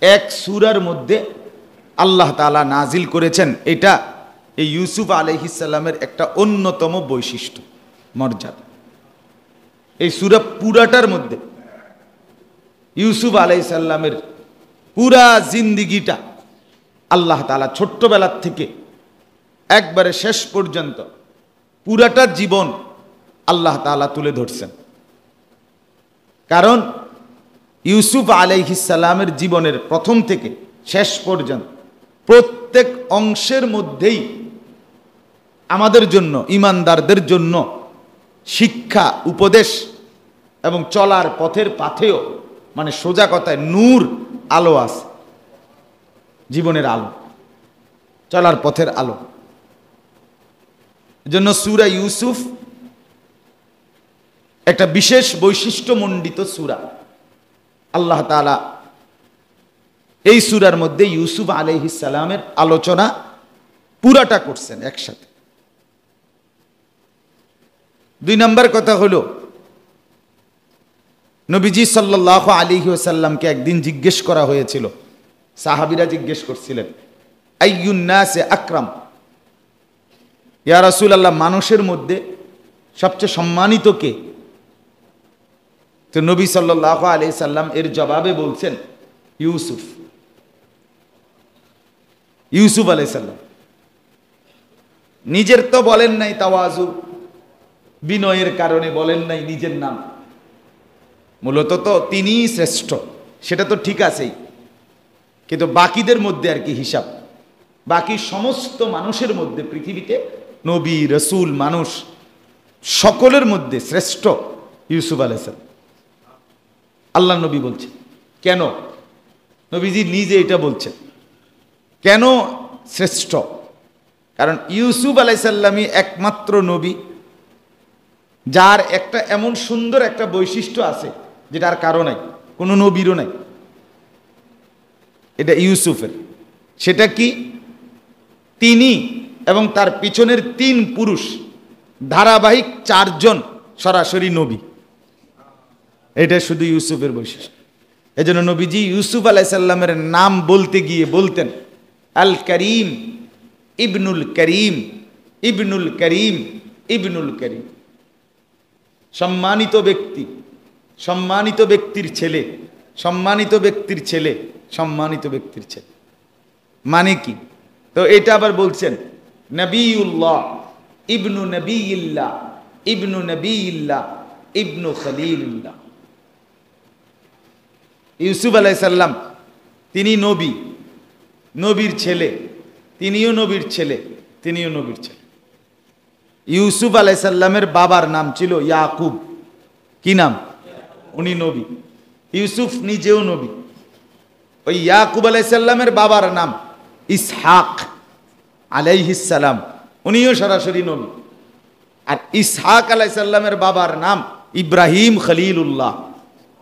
এক সূরার মধ্যে আল্লাহ তাআলা নাজিল করেছেন। এটা এই ইউসুফ আলাইহিস সালামের একটা অন্যতম বৈশিষ্ট্য, মর্যাদা। এই সূরা পুরাটার মধ্যে ইউসুফ আলাইহিস সালামের পুরা জিন্দিগিটা আল্লাহ তাআলা ছোট্টবেলার থেকে একবারে শেষ পর্যন্ত পুরাটা জীবন আল্লাহ তাআলা তুলে ধরছেন। কারণ ইউসুফ আলাইহিস সালামের জীবনের প্রথম থেকে শেষ পর্যন্ত প্রত্যেক অংশের মধ্যেই আমাদের জন্য, ঈমানদারদের জন্য শিক্ষা, উপদেশ এবং চলার পথের পাথেও, মানে সোজা কথায় নূর, আলো আছে, জীবনের আলো, চলার পথের আলো। এজন্য সূরা ইউসুফ একটা বিশেষ বৈশিষ্ট্যমণ্ডিত সূরা। আল্লাহ তাআলা এই সূরার মধ্যে ইউসুফ আলাইহিস সালামের আলোচনা পুরাটা করছেন একসাথে। 2 নম্বর কথা হলো, নবীজি সাল্লাল্লাহু আলাইহি ওয়াসাল্লামকে একদিন জিজ্ঞেস করা হয়েছিল, সাহাবীরা জিজ্ঞেস করছিলেন, আইয়ুন নাসে আকরাম, ইয়া রাসূলুল্লাহ, মানুষের মধ্যে সবচেয়ে সম্মানিত কে? তো নবী সাল্লাল্লাহু আলাইহি সাল্লাম এর জবাবে বলছেন, ইউসুফ, ইউসুফ আলাইহিস সালাম। নিজের তো বলেন নাই, তাওয়াজু, বিনয়ের কারণে বলেন নাই নিজের নাম, মূলত তো তিনিই শ্রেষ্ঠ, সেটা তো ঠিক আছেই, কিন্তু বাকিদের মধ্যে আর কি হিসাব, বাকি সমস্ত মানুষের মধ্যে, পৃথিবীতে নবী, রসুল, মানুষ সকলের মধ্যে শ্রেষ্ঠ ইউসুফ আলাইহিস সালাম। আল্লাহ নবী বলছেন কেন? নবীজি নিজে এটা বলছেন কেন শ্রেষ্ঠ। কারণ ইউসুফ আলাইহিস সালামই একমাত্র নবী যার একটা এমন সুন্দর একটা বৈশিষ্ট্য আছে যেটা আর কারো নাই, কোনো নবীরও নাই, এটা ইউসুফের। সেটা কি? তিনি এবং তার পিছনের 3 পুরুষ, ধারাবাহিক 4 জন সরাসরি নবী। এটা শুধু ইউসুফের বৈশিষ্ট্য। এজন্য নবীজি ইউসুফ আলাইহিস সালামের নাম বলতে গিয়ে বলতেন, আল করিম ইবনুল করিম, ইবনুল করিম, ইবনুল করিম, সম্মানিত ব্যক্তি, সম্মানিত ব্যক্তির ছেলে, সম্মানিত ব্যক্তির ছেলে, সম্মানিত ব্যক্তির ছেলে। মানে কি? তো এটা আবার বলছেন নবিউল্লাহ, ইবনু নবিইল্লাহ, ইবনু নবিইল্লাহ, ইবনু খলিলুল্লাহ। ইউসুফ আলাইহিস সালাম তিনি নবী, নবীর ছেলে, তিনিও নবীর ছেলে, তিনিও নবীর ছেলে। ইউসুফ আলাইহিস সালামের বাবার নাম ছিল ইয়াকুব। কি নাম? উনি নবী। ইউসুফ নিজেও নবী। ওই ইয়াকুব আলাইহিস সালামের বাবার নাম ইসহাক আলাইহিস সালাম, উনিও সরাসরি নবী। আর ইসহাক আলাইহিস সালামের বাবার নাম ইব্রাহিম খলিলুল্লাহ,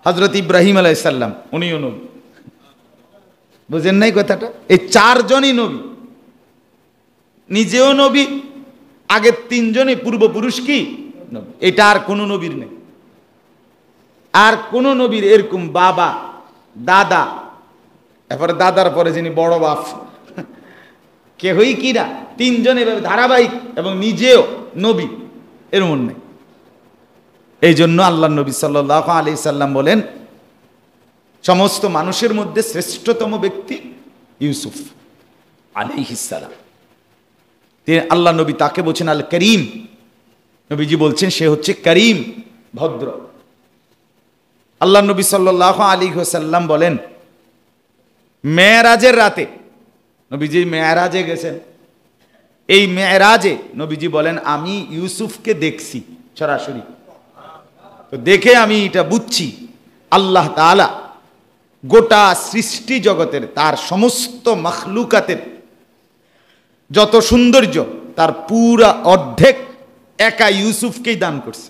হযরত ইব্রাহিম আলাইহিস সালাম, উনিও নবী। বুঝেন নাই কথাটা? এই 4 জনই নবী, নিজেও নবী, আগের 3 জনই পূর্বপুরুষ কি নবী। এটা আর কোনো নবীর নেই। আর কোন নবীর এরকম বাবা, দাদা, এরপরে দাদার পরে যিনি বড় বাপ, কেহই কি না, 3 জন এভাবে ধারাবাহিক এবং নিজেও নবী, এরকম নেই। এই জন্য আল্লাহ নবী সাল্লাল্লাহু আলাইহি সাল্লাম বলেন, সমস্ত মানুষের মধ্যে শ্রেষ্ঠতম ব্যক্তি ইউসুফ আলাইহিস সালাম। আল্লাহ নবী তাকে বলছেন আল করিম। নবীজি বলছেন সে হচ্ছে করিম, ভদ্র। আল্লাহ নবী সাল্লাল্লাহু আলাইহি ওয়াসাল্লাম বলেন, মেরাজের রাতে নবীজি মেরাজে গেছেন। এই মেরাজে নবীজি বলেন, আমি ইউসুফকে দেখছি সরাসরি। তো দেখে আমি এটা বুঝছি আল্লাহ তাআলা গোটা সৃষ্টি জগতের, তার সমস্ত মখলুকাতের যত সৌন্দর্য, তার পুরা অর্ধেক একা ইউসুফকেই দান করছে।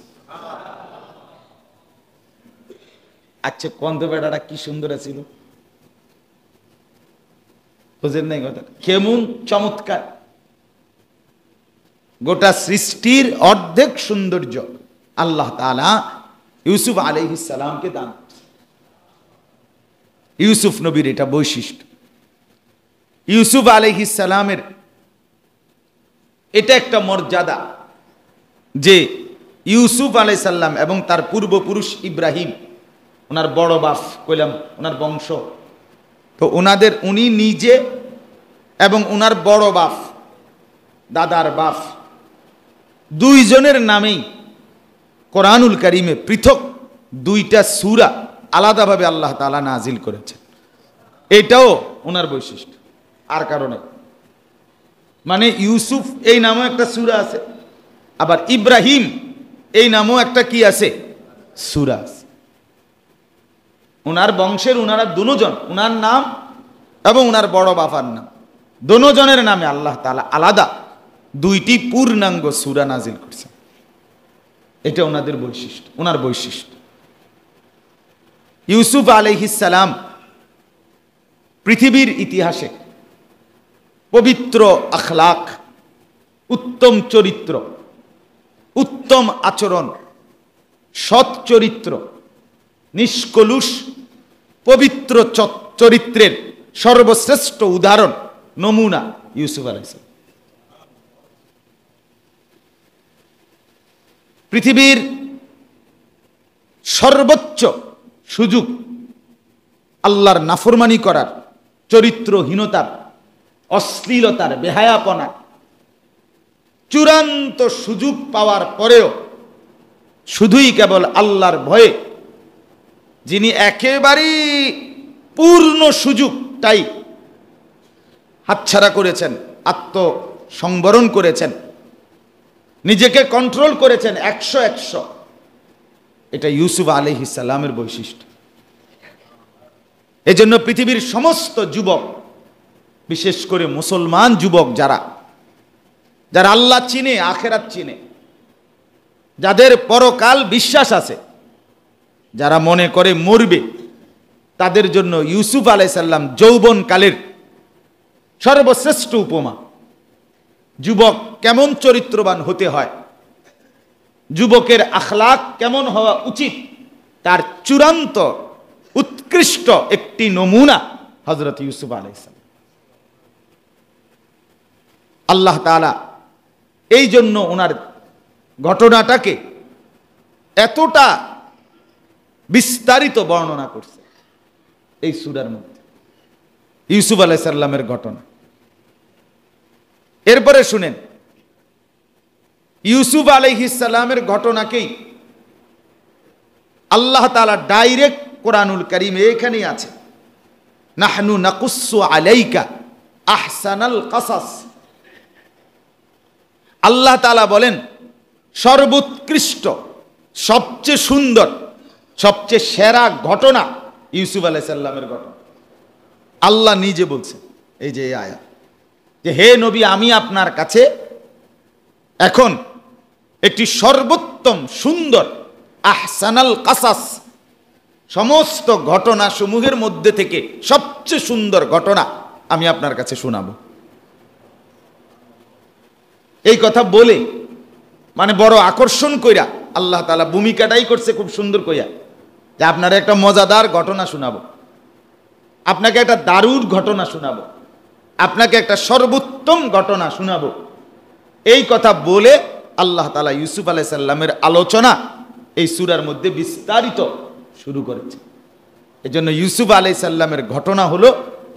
আচ্ছা, কন্ত বেটাটা কি সুন্দর ছিল, বুঝেন নাই কথা? কেমন চমৎকার! গোটা সৃষ্টির অর্ধেক সৌন্দর্য আল্লাহ তাআলা ইউসুফ আলাইহিস সালামকে দান। ইউসুফ নবীর এটা বৈশিষ্ট্য। ইউসুফ আলাইহিস সালামের এটা একটা মর্যাদা যে ইউসুফ আলাইহিস সালাম এবং তার পূর্বপুরুষ ইব্রাহিম, ওনার বড় বাপ কইলাম, ওনার বংশ, তো উনি নিজে এবং ওনার বড় বাপ, দাদার বাপ, দুইজনের নামেই কোরআনুল কারীমে পৃথক দুইটা সূরা আলাদাভাবে আল্লাহ তাআলা নাজিল করেছেন। এটাও ওনার বৈশিষ্ট্য, আর কারণে মানে ইউসুফ এই নামও একটা সূরা আছে, আবার ইব্রাহিম এই নামও একটা কি আছে, সূরা আছে। ওনার বংশের ওনারা দুজন, ওনার নাম এবং ওনার বড় বাবার নাম, দুজনের নামে আল্লাহ তাআলা আলাদা দুইটি পূর্ণাঙ্গ সূরা নাজিল করছেন। এটা ওনাদের বৈশিষ্ট্য, ওনার বৈশিষ্ট্য। ইউসুফ আলাইহিস সালাম পৃথিবীর ইতিহাসে পবিত্র আখলাক, উত্তম চরিত্র, উত্তম আচরণ, সৎ চরিত্র, নিষ্কলুষ পবিত্র চরিত্রের সর্বশ্রেষ্ঠ উদাহরণ, নমুনা ইউসুফ আলাইহিস সালাম। পৃথিবীর সর্বোচ্চ সুযোগ আল্লাহর নাফরমানি করার, চরিত্রহীনতার, অশ্লীলতার, বেহায়াপনা, চূড়ান্ত সুযোগ পাওয়ার পরেও শুধুই কেবল আল্লাহর ভয়ে, যিনি একেবারেই পূর্ণ সুযোগটাই হাতছাড়া করেছেন, আত্মসংবরণ করেছেন, নিজেকে কন্ট্রোল করেছেন 100। এটা ইউসুফ আলাইহিস সালামের বৈশিষ্ট্য। এজন্য পৃথিবীর সমস্ত যুবক, বিশেষ করে মুসলমান যুবক যারা আল্লাহ চিনে, আখেরাত চিনে, যাদের পরকাল বিশ্বাস আছে, যারা মনে করে মরবে, তাদের জন্য ইউসুফ আলাইহিস সালাম যৌবনকালের সর্বশ্রেষ্ঠ উপমা। যুবক কেমন চরিত্রবান হতে হয়, যুবকের আখলাক কেমন হওয়া উচিত, তার চূড়ান্ত উৎকৃষ্ট একটি নমুনা হযরত ইউসুফ আলাইহিস সালাম। আল্লাহ তাআলা এই জন্য ওনার ঘটনাটাকে এতটা বিস্তারিত বর্ণনা করছে এই সূরার মধ্যে, ইউসুফ আলাইহিস সালামের ঘটনা। এরপরে শুনেন, ইউসুফ আলাইহিস সালামের ঘটনাকেই আল্লাহ তাআলা ডাইরেক্ট কোরআনুল কারীমে এখানেই আছে, নাহনু নাকুসসু আলাইকা আহসানাল কাসাস। আল্লাহ তাআলা বলেন সর্বোৎকৃষ্ট, সবচেয়ে সুন্দর, সবচেয়ে সেরা ঘটনা ইউসুফ আলাইহিস সালামের ঘটনা। আল্লাহ নিজে বলছেন, এই যে এই আয়াত, যে হে নবী, আমি আপনার কাছে এখন একটি সর্বোত্তম সুন্দর আহসানাল কাসাস, সমস্ত ঘটনা সমূহের মধ্যে থেকে সবচেয়ে সুন্দর ঘটনা আমি আপনার কাছে শোনাবো। এই কথা বলে মানে বড় আকর্ষণ কইরা আল্লাহ তাআলা ভূমিকাটাই করছে খুব সুন্দর কইয়া, যে আপনারা একটা মজাদার ঘটনা শোনাবো, আপনাকে একটা দারুণ ঘটনা শোনাবো, আপনাকে একটা সর্বোত্তম ঘটনা শোনাবো। এই কথা বলে আল্লাহ তাআলা ইউসুফ আলাইহিস সালামের আলোচনা এই সূরার মধ্যে বিস্তারিত শুরু করেছে। এজন্য ইউসুফ আলাইহিস সালামের ঘটনা হলো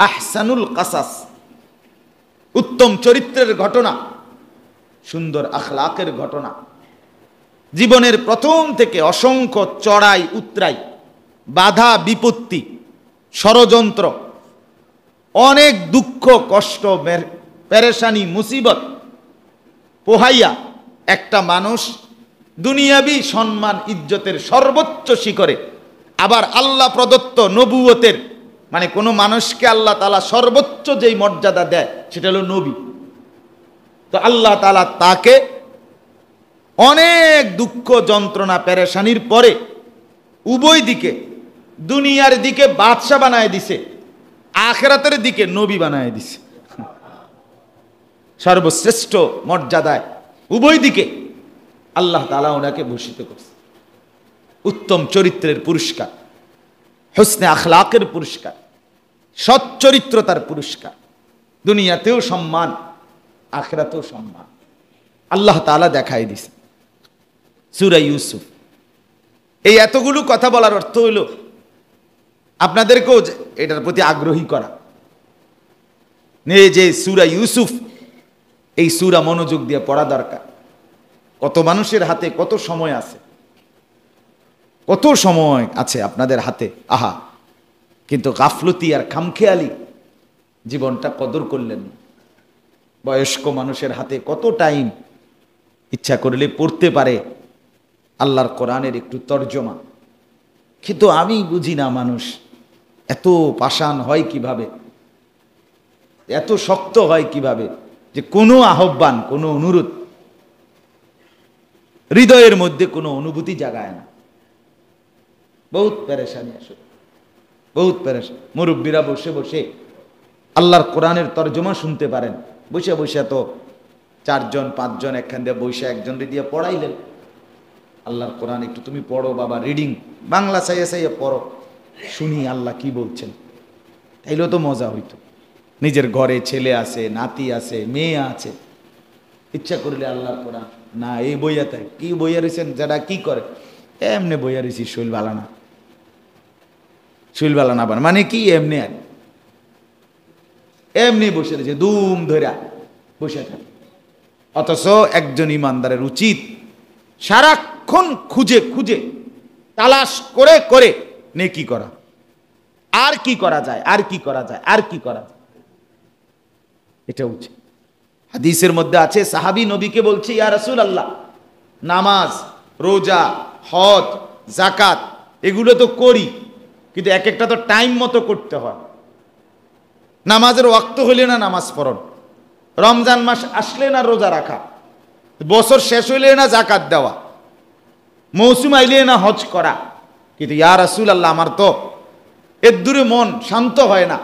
আহসানুল কাসাস, উত্তম চরিত্রের ঘটনা, সুন্দর আখলাকের ঘটনা। জীবনের প্রথম থেকে অসংখ্য চড়াই উতরাই, বাধা বিপত্তি, ষড়যন্ত্র, অনেক দুঃখ কষ্ট, পেরেশানি, মুসিবত পোহাইয়া একটা মানুষ দুনিয়াবি সম্মান ইজ্জতের সর্বোচ্চ শিখরে, আবার আল্লাহ প্রদত্ত নবুয়তের, মানে কোনো মানুষকে আল্লাহ তাআলা সর্বোচ্চ যেই মর্যাদা দেয় সেটা হলো নবী। তো আল্লাহ তাআলা তাকে অনেক দুঃখ যন্ত্রণা পেরেশানির পরে উভয় দিকে, দুনিয়ার দিকে বাদশা বানায় দিছে, আখিরাতের দিকে নবী বানায় দিছে। সর্বশ্রেষ্ঠ মর্যাদায় উভয় দিকে আল্লাহ তাআলা ওনাকে ভূষিত করছে। উত্তম চরিত্রের পুরস্কার, হুসনে আখলাকের পুরস্কার, সচ্চরিত্রতার পুরস্কার, দুনিয়াতেও সম্মান, আখিরাতেও সম্মান আল্লাহ তাআলা দেখাই দিয়েছে। সূরা ইউসুফ। এই এতগুলো কথা বলার অর্থ হইল আপনাদেরকেও এটার প্রতি আগ্রহী করা। এই যে সূরা ইউসুফ, এই সূরা মনোযোগ দিয়ে পড়া দরকার। কত মানুষের হাতে কত সময় আছে, কত সময় আছে আপনাদের হাতে, আহা, কিন্তু গাফলতি আর খামখেয়ালি জীবনটা কদর করলেন না। বয়স্ক মানুষের হাতে কত টাইম, ইচ্ছা করলে পড়তে পারে আল্লাহর কোরআনের একটু তর্জমা, কিন্তু আমি বুঝি না মানুষ এত পাষাণ হয় কিভাবে, এত শক্ত হয় কিভাবে, যে কোনো আহ্বান, কোনো অনুরোধ হৃদয়ের মধ্যে কোনো অনুভূতি জাগায় না। বহুত পেরেশানি আসলে, বহুত পেরেশান। মুরব্বীরা বসে বসে আল্লাহর কোরআনের তর্জমা শুনতে পারেন, বসে বসে তো 4 জন 5 জন একখান দিয়ে বসে একজন দিয়ে পড়াইলেন আল্লাহর কোরআন, একটু তুমি পড়ো বাবা, রিডিং বাংলা চাইয়ে চাইয়ে পড়ো, শুনি আল্লাহ কি বলছেন। তাইলেও তো মজা হইতো। নিজের ঘরে ছেলে আছে, নাতি আছে, মেয়ে আছে, ইচ্ছা করলে আল্লাহর কোরআন না, এই বইয়া তাই কি বইয়া রয়েছেন, যারা কি করে এমনি বইয়া রয়েছি, শৈল বালা না, শৈল বালা না মানে কি এমনি আর এমনি বসে রয়েছে, দুম ধরা বসে থাকে। অথচ একজন ইমানদারের উচিত সারাক্ষণ খুঁজে খুঁজে তালাশ করে করে নেকি করা, আর কি করা যায়, আর কি করা যায়, আর কি করা যায়, এটা উচিত। হাদিসের মধ্যে আছে, সাহাবী নবীকে বলছে, ইয়া রাসূলুল্লাহ, নামাজ, রোজা, হজ, যাকাত এগুলো তো করি, কিন্তু এক একটা তো টাইম মতো করতে হয়। নামাজের ওয়াক্ত হইলে না নামাজ পড়ন, রমজান মাস আসলে না রোজা রাখা, বছর শেষ হইলে না যাকাত দেওয়া, মৌসুম আইলে না হজ করা। কিন্তু ইয়া রাসূলুল্লাহ, আমার তো এর দূরে মন শান্ত হয় না,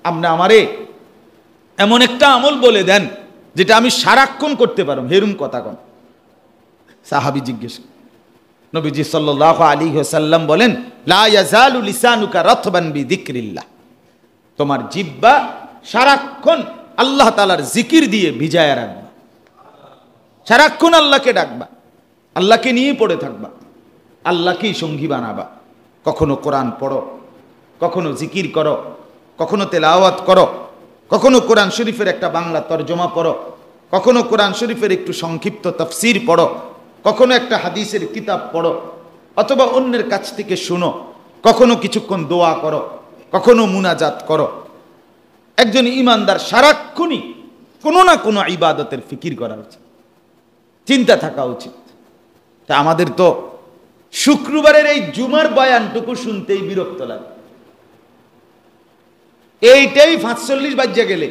আপনি আমারে এমন একটা আমল বলে দেন যেটা আমি সারাক্ষণ করতে পারব। হেরুম কথা কন। সাহাবী জিজ্ঞেস, নবীজি সাল্লাল্লাহু আলাইহি ওয়াসাল্লাম বলেন, লা ইয়াজালু লিসানুকা রাতবান বিযিকরিল্লাহ, তোমার জিহ্বা সারাক্ষণ আল্লাহ তাআলার জিকির দিয়ে ভিজায়া রাখবা, সারাক্ষণ আল্লাহকে ডাকবা, আল্লাহকে নিয়ে পড়ে থাকবা, আল্লাহকেই সঙ্গী বানাবা। কখনো কোরআন পড়ো, কখনো জিকির করো, কখনো তেলাওয়াত করো, কখনো কোরআন শরীফের একটা বাংলা তরজমা পড়ো, কখনো কোরআন শরীফের একটু সংক্ষিপ্ত তাফসীর পড়ো, কখনো একটা হাদিসের কিতাব পড়ো, অথবা অন্যের কাছ থেকে শুনো, কখনো কিছুক্ষণ দোয়া করো, কখনো মুনাজাত করো। একজন ঈমানদার সারাক্ষণই কোনো না কোনো ইবাদতের ফিকির করা উচিত, চিন্তা থাকা উচিত। তা আমাদের তো শুক্রবারের এই জুমার বয়ানটুকু শুনতেই বিরক্ত লাগে। এইটাই 45 বাজে গেলে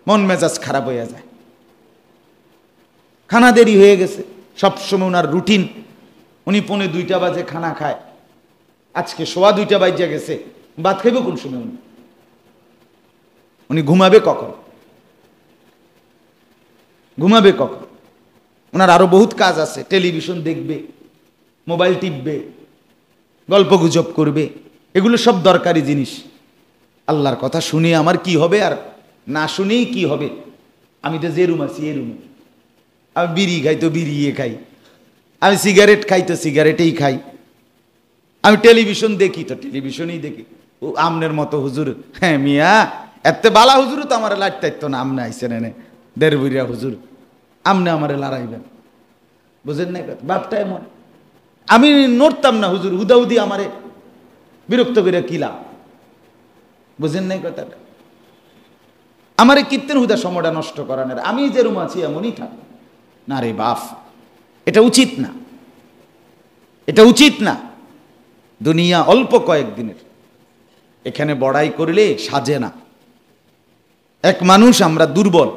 মন মেজাজ খারাপ হয়ে যায়, খানা দেরি হয়ে গেছে। সবসময় ওনার রুটিন, উনি 1:45 বাজে খানা খায়, আজকে 1:15 বাজে গেছে, ভাত খাইব কোন সময়? উনি ঘুমাবে কখন? ঘুমাবে কখন? ওনার আরো বহুত কাজ আছে, টেলিভিশন দেখবে, মোবাইল টিপবে, গল্প গুজব করবে, এগুলো সব দরকারি জিনিস। আল্লাহর কথা শুনে আমার কি হবে, আর না শুনেই কি হবে? আমি তো যে রুম আছি এই রুমে, আমি বিড়ি খাই তো বিড়িয়ে খাই, আমি সিগারেট খাই তো সিগারেটেই খাই, আমি টেলিভিশন দেখি তো টেলিভিশনই দেখি। ও আমনের মতো হুজুর, হ্যাঁ মিয়া এত বালা হুজুর তো আমার লাইট না, আমনে আইসেন এনে দেড়বুরিয়া হুজুর, আমনে আমারে লড়াইবেন, বুঝেন না? বাপটা এমন, আমি নড়তাম না হুজুর, হুদাহুদি আমারে বিরক্ত করে কিলা, বুঝেন নাই কথাটা? আমারে কীর্তন হুদা সময়টা নষ্ট করানোর, আমি যে রুম আছি এমনই থাক না রে বাপ, এটা উচিত না, এটা উচিত না। দুনিয়া অল্প কয়েকদিনের, এখানে বড়াই করলে সাজে না। এক মানুষ আমরা দুর্বল,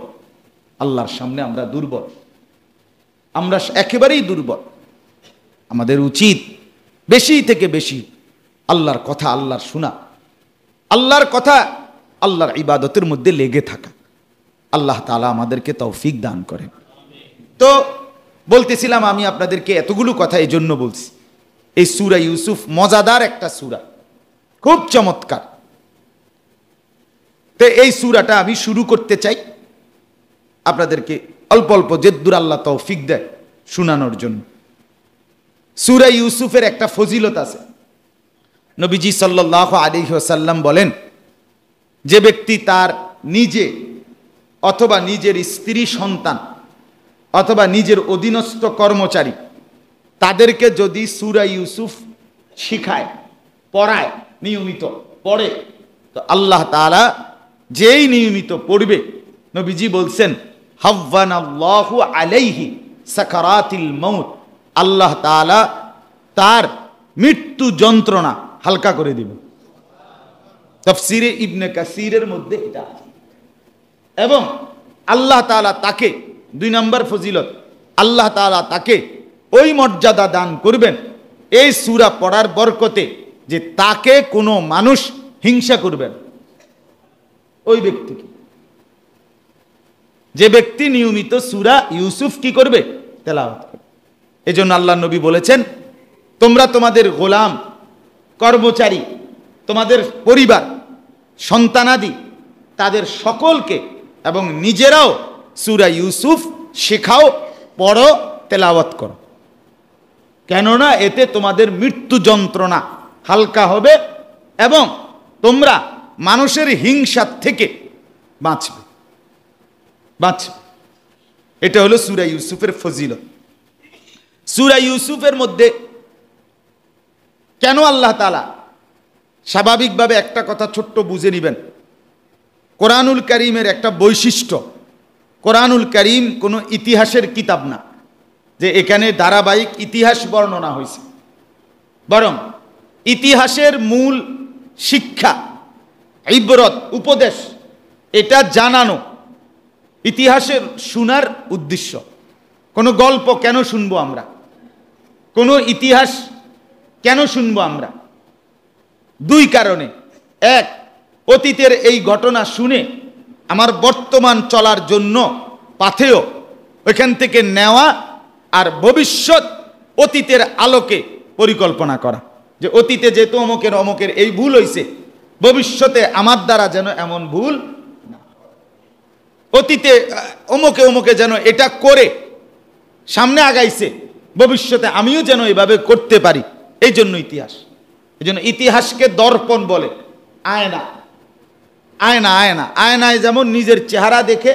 আল্লাহর সামনে আমরা দুর্বল, আমরা একেবারেই দুর্বল। আমাদের উচিত বেশি থেকে বেশি আল্লাহর কথা, আল্লাহর শোনা, আল্লাহর কথা, আল্লাহর ইবাদতের মধ্যে লেগে থাকা। আল্লাহ তাআলা আমাদেরকে তৌফিক দান করেন। তো বলতেছিলাম, আমি আপনাদেরকে এতগুলো কথা এই জন্য বলছি, এই সূরা ইউসুফ মজাদার একটা সূরা, খুব চমৎকার। এই সূরাটা আমি শুরু করতে চাই আপনাদেরকে অল্প অল্প যেদ্দুর আল্লাহ তৌফিক দেয় শোনানোর জন্য। সূরা ইউসুফের একটা ফজিলত আছে। নবীজি সাল্লাল্লাহু আলাইহি ওয়াসাল্লাম বলেন, যে ব্যক্তি তার নিজে অথবা নিজের স্ত্রী সন্তান অথবা নিজের অধীনস্থ কর্মচারী তাদেরকে যদি সূরা ইউসুফ শিখায়, পড়ায়, নিয়মিত পড়ে, তো আল্লাহ তাআলা যেই নিয়মিত পড়বে, নবীজি বলছেন হাওয়ানাল্লাহু আলাইহি সাকারাতিল মাউত, আল্লাহ তাআলা তার মৃত্যু যন্ত্রণা হালকা করে দিবেন। তাফসিরে ইবনে কাসিরের মধ্যে এটা আছে। এবং আল্লাহ তাআলা তাকে 2 নম্বর ফজিলত, আল্লাহ তাআলা তাকে ওই মর্যাদা দান করবেন এই সূরা পড়ার বরকতে যে তাকে কোনো মানুষ হিংসা করবেন। ওই ব্যক্তিকে, যে ব্যক্তি নিয়মিত সূরা ইউসুফ কি করবে? তেলাওয়াত করবে। এজন্য আল্লাহ নবী বলেছেন, তোমরা তোমাদের গোলাম, কর্মচারী, তোমাদের পরিবার, সন্তানাদি তাদের সকলকে এবং নিজেরাও সূরা ইউসুফ শেখাও, পড়ো, তেলাওয়াত করো। কেননা এতে তোমাদের মৃত্যু যন্ত্রণা হালকা হবে এবং তোমরা মানুষের হিংসা থেকে বাঁচবে। এটা হলো সূরা ইউসুফের ফজিলত। সূরা ইউসুফের মধ্যে কেন আল্লাহ তাআলা, স্বাভাবিকভাবে একটা কথা ছোট্ট বুঝে নেবেন, কোরআনুল কারীমের একটা বৈশিষ্ট্য, কোরআনুল কারীম কোনো ইতিহাসের কিতাব না যে এখানে ধারাবাহিক ইতিহাস বর্ণনা হয়েছে, বরং ইতিহাসের মূল শিক্ষা, ইবরত, উপদেশ এটা জানানো ইতিহাসের শোনার উদ্দেশ্য। কোনো গল্প কেন শুনবো আমরা? কোনো ইতিহাস কেন শুনবো আমরা? 2 কারণে। 1, অতীতের এই ঘটনা শুনে আমার বর্তমান চলার জন্য পাথেয় ওইখান থেকে নেওয়া, আর ভবিষ্যৎ অতীতের আলোকে পরিকল্পনা করা যে অতীতে যেহেতু অমুকের এই ভুল হয়েছে, ভবিষ্যতে আমার দ্বারা যেন এমন ভুল না, অতীতে অমুকে যেন এটা করে সামনে আগাইছে, ভবিষ্যতে আমিও যেন এভাবে করতে পারি। এই জন্য ইতিহাস, এই জন্য ইতিহাসকে দর্পণ বলে, আয়না। আয়নায় যেমন নিজের চেহারা দেখে,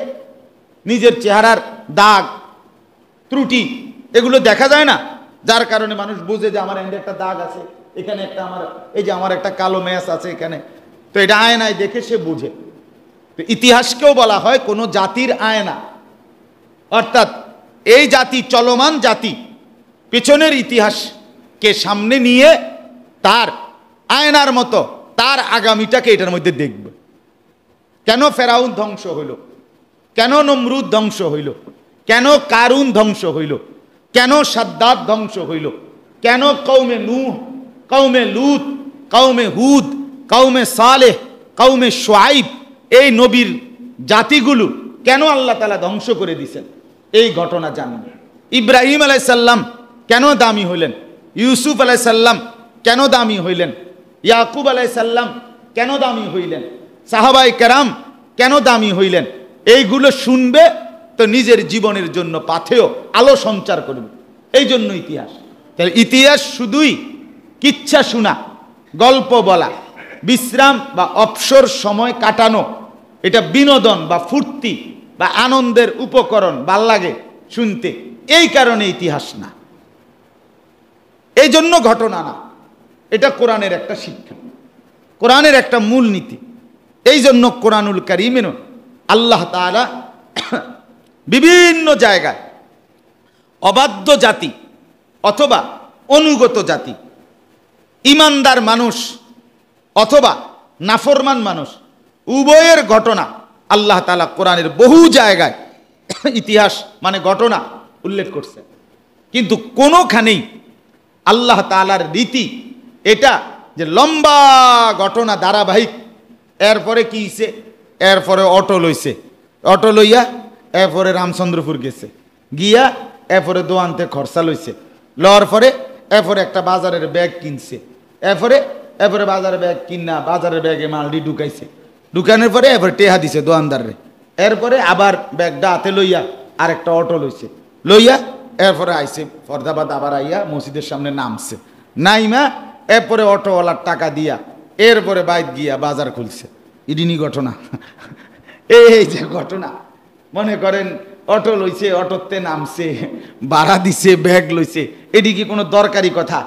নিজের চেহারার দাগ ত্রুটি এগুলো দেখা যায় না, যার কারণে মানুষ বুঝে যে আমার এখানে একটা দাগ আছে, এখানে একটা আমার একটা কালো ম্যাচ আছে এখানে, তো এটা আয়নায় দেখে সে বুঝে। তো ইতিহাসকেও বলা হয় কোনো জাতির আয়না, অর্থাৎ এই জাতি চলমান জাতি পেছনের ইতিহাসকে সামনে নিয়ে তার আয়নার মতো তার আগামীটাকে এটার মধ্যে দেখবে। কেন ফেরাউন ধ্বংস হইল, কেন নমরুদ ধ্বংস হইল, কেন কারুন ধ্বংস হইল, কেন সাদ্দাত ধ্বংস হইল, কেন কওমে নূহ, কওমে লূত, কওমে হুদ, কওমে সালেহ, কওমে শুআইব, এই নবীর জাতিগুলো কেন আল্লাহ তাআলা ধ্বংস করে দিয়েছেন, এই ঘটনা জানেন। ইব্রাহিম আলাইহিস সালাম কেন দামি হইলেন, ইউসুফ আলাইহিস সালাম কেন দামি হইলেন, ইয়াকুব আলাইহিস সালাম কেন দামি হইলেন, সাহাবায়ে কেরাম কেন দামি হইলেন, এইগুলো শুনবে তো নিজের জীবনের জন্য পাথেয় আলো সঞ্চার করবে। এই জন্য ইতিহাস। তাহলে ইতিহাস শুধুই কিচ্ছা শোনা, গল্প বলা, বিশ্রাম বা অবসর সময় কাটানো, এটা বিনোদন বা ফুর্তি বা আনন্দের উপকরণ, ভাল লাগে শুনতে, এই কারণে ইতিহাস না, এই জন্য ঘটনা না। এটা কোরআনের একটা শিক্ষা, কোরআনের একটা মূলনীতি। এই জন্য কোরআনুল কারীমের আল্লাহ তাআলা বিভিন্ন জায়গায় অবাধ্য জাতি অথবা অনুগত জাতি, ইমানদার মানুষ অথবা নাফরমান মানুষ, উভয়ের ঘটনা আল্লাহ তাআলা কোরআনের বহু জায়গায় ইতিহাস মানে ঘটনা উল্লেখ করছে। কিন্তু কোনোখানেই আল্লাহ তাআলার রীতি এটা যে লম্বা ঘটনা ধারাবাহিক, এরপরে কি হইছে, এরপরে অটো লইছে, অটো লইয়া এরপরে রামচন্দ্রপুর গেছে, গিয়া এরপরে দোয়ানতে খরচা লইছে, লওয়ার পরে এরপরে একটা বাজারের ব্যাগ কিনছে, এরপরে বাজারের ব্যাগ কিনা বাজারের ব্যাগে মালডি ঢুকাইছে, ঢুকানোর পরে এবার টেহা দিছে দোয়ানদারে, এরপরে আবার ব্যাগটা হাতে লইয়া আরেকটা অটো লইছে, লইয়া এরপরে আইসে ফরদাবাদ, আবার আইয়া মসজিদের সামনে নামছে, নাইমা এরপরে অটোওয়ালার টাকা দিয়া এরপরে বাইত গিয়া বাজার খুলছে। ইডিনি ঘটনা। এই যে ঘটনা, মনে করেন অটো লইছে, অটোতে নামছে, ভাড়া দিছে, ব্যাগ লইছে, এটি কি কোনো দরকারি কথা?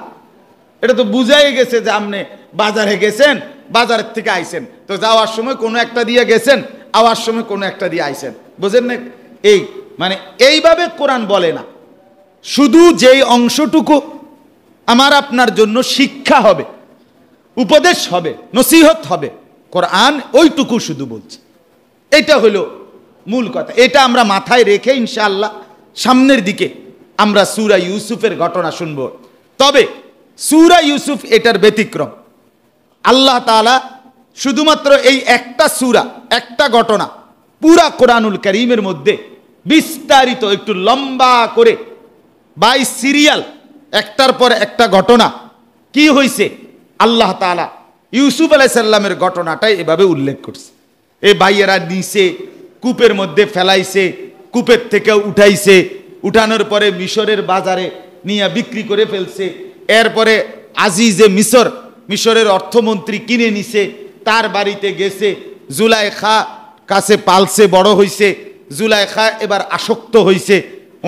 এটা তো বুঝাই গেছে যে আপনি বাজারে গেছেন, বাজারের থেকে আইছেন, তো যাওয়ার সময় কোনো একটা দিয়ে গেছেন, আওয়ার সময় কোনো একটা দিয়ে আইছেন, বুঝেন না? এই মানে এইভাবে কোরআন বলে না, শুধু যেই অংশটুকু আমার আপনার জন্য শিক্ষা হবে, উপদেশ হবে, নসিহত হবে, কোরআন ওইটুকু শুধু বলছে। এটা হলো মূল কথা। এটা আমরা মাথায় রেখে ইনশাআল্লাহ সামনের দিকে আমরা সূরা ইউসুফের ঘটনা শুনব। তবে সূরা ইউসুফ এটার ব্যতিক্রম। আল্লাহ তাআলা শুধুমাত্র এই একটা সূরা, একটা ঘটনা পুরা কোরআনুল কারীমের মধ্যে বিস্তারিত একটু লম্বা করে বাই সিরিয়াল একটার পর একটা ঘটনা কি হয়েছে আল্লাহ তাআলা ইউসুফ আলাইহিস সালামের ঘটনাটাই এভাবে উল্লেখ করছে। এই ভাইয়েরা নিচে কূপের মধ্যে ফেলাইছে, কূপের থেকে উঠাইছে, উঠানোর পরে মিশরের বাজারে নিয়ে বিক্রি করে ফেলছে। এরপরে আজিজে মিশর, মিশরের অর্থমন্ত্রী কিনে নিছে, তার বাড়িতে গেছে, জুলাইখা কাছে পালছে, বড় হইছে। জুলাইখা এবার আসক্ত হইছে,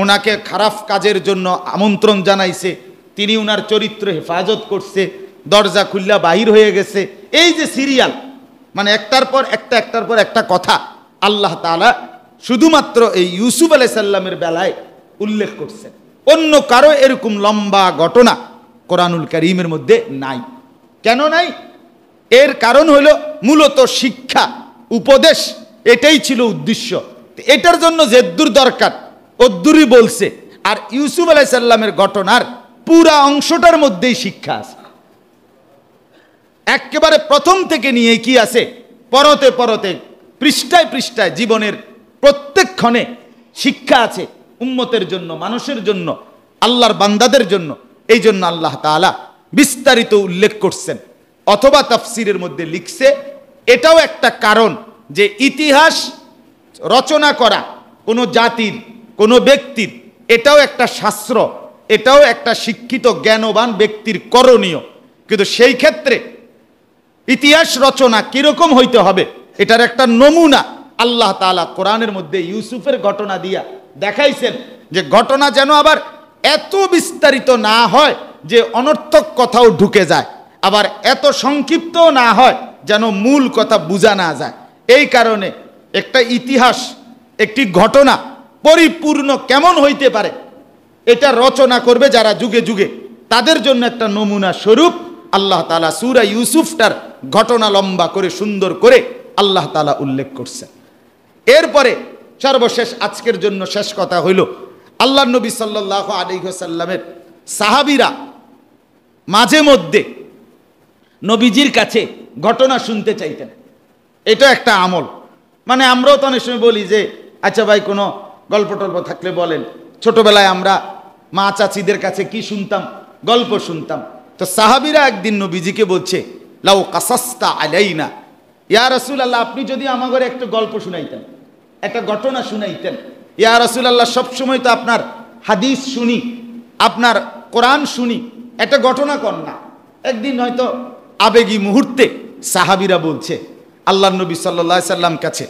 ওনাকে খারাপ কাজের জন্য আমন্ত্রণ জানাইছে, তিনি ওনার চরিত্র হেফাজত করছে, দরজা খুললা বাহির হয়ে গেছে। এই যে সিরিয়াল, মানে একটার পর একটা, একটার পর একটা কথা আল্লাহ তাআলা শুধুমাত্র এই ইউসুফ আলাইহিস সালামের বেলায় উল্লেখ করছেন। অন্য কারো এরকম লম্বা ঘটনা কোরআনুল কারীমের মধ্যে নাই। কেন নাই? এর কারণ হলো মূলত শিক্ষা, উপদেশ, এটাই ছিল উদ্দেশ্য। এটার জন্য যেদ্দুর দরকার অদ্দুরই বলছে। আর ইউসুফ আলাইহিস সালামের ঘটনার পুরা অংশটার মধ্যেই শিক্ষা আছে, একেবারে প্রথম থেকে নিয়ে কি আছে, পরতে পরতে, পৃষ্ঠায় পৃষ্ঠায় জীবনের প্রত্যেক ক্ষণে শিক্ষা আছে উম্মতের জন্য, মানুষের জন্য, আল্লাহর বান্দাদের জন্য। এই জন্য আল্লাহ তাআলা বিস্তারিত উল্লেখ করছেন, অথবা তাফসিরের মধ্যে লিখছে এটাও একটা কারণ যে ইতিহাস রচনা করা কোনো জাতির, কোনো ব্যক্তির, এটাও একটা শাস্ত্র, এটাও একটা শিক্ষিত জ্ঞানবান ব্যক্তির করণীয়। কিন্তু সেই ক্ষেত্রে ইতিহাস রচনা কিরকম হইতে হবে এটার একটা নমুনা আল্লাহ তাআলা কোরআনের মধ্যে ইউসুফের ঘটনা দিয়া দেখাইছেন, যে ঘটনা যেন আবার এত বিস্তারিত না হয় যে অনর্থক কথাও ঢুকে যায়, আবার এত সংক্ষিপ্তও না হয় যেন মূল কথা বোঝা না যায়। এই কারণে একটা ইতিহাস, একটি ঘটনা পরিপূর্ণ কেমন হইতে পারে এটা রচনা করবে যারা যুগে যুগে, তাদের জন্য একটা নমুনা স্বরূপ আল্লাহ তাআলা সূরা ইউসুফটার ঘটনা লম্বা করে সুন্দর করে আল্লাহ তাআলা উল্লেখ করছেন। এরপরে সর্বশেষ আজকের জন্য শেষ কথা হইল, আল্লাহর নবী সাল্লাল্লাহু আলাইহি ওয়াসাল্লামের সাহাবীরা মাঝে মধ্যে নবীজির কাছে ঘটনা শুনতে চাইতেন। এটা একটা আমল। মানে আমরাও তো অনেক সময় বলি যে আচ্ছা ভাই কোনো গল্প টল্প থাকলে বলেন। ছোটবেলায় আমরা মা চাচিদের কাছে কি শুনতাম? গল্প শুনতাম। তো সাহাবীরা একদিন নবীজিকে বলছে, লাউ কাসাসতা আলাইনা, ইয়া রাসূলুল্লাহ, আপনি যদি আমাদের একটা গল্প শুনাইতেন, একটা ঘটনা শুনাইতেন। ইয়া রাসূলুল্লাহ, সবসময় তো আপনার হাদিস শুনি, আপনার কোরআন শুনি, একটা ঘটনা কর না। একদিন হয়তো আবেগী মুহূর্তে সাহাবীরা বলছে আল্লাহর নবী সাল্লাল্লাহু আলাইহি সাল্লাম কাছে,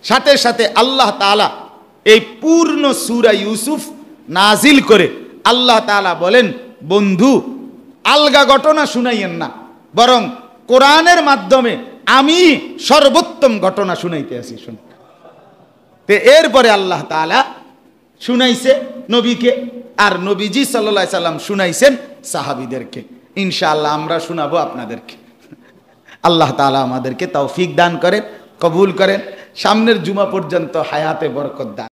সাথে সাথে আল্লাহ তাআলা এই পূর্ণ সূরা ইউসুফ নাজিল করে আল্লাহ তাআলা বলেন, বন্ধু আলগা ঘটনা শুনাইয়েন না, বরং কোরআনের মাধ্যমে আমি সর্বোত্তম ঘটনা শুনাইতে আসি। শুন, এরপরে আল্লাহ তাআলা শুনাইছে নবীকে, আর নবীজি সাল্লাল্লাহু আলাইহি সাল্লাম শুনাইছেন সাহাবীদেরকে। ইনশাআল্লাহ আমরা শোনাবো আপনাদেরকে। আল্লাহ তাআলা আমাদেরকে তৌফিক দান করেন, কবুল করেন, সামনের জুমা পর্যন্ত হায়াতে বরকত দান।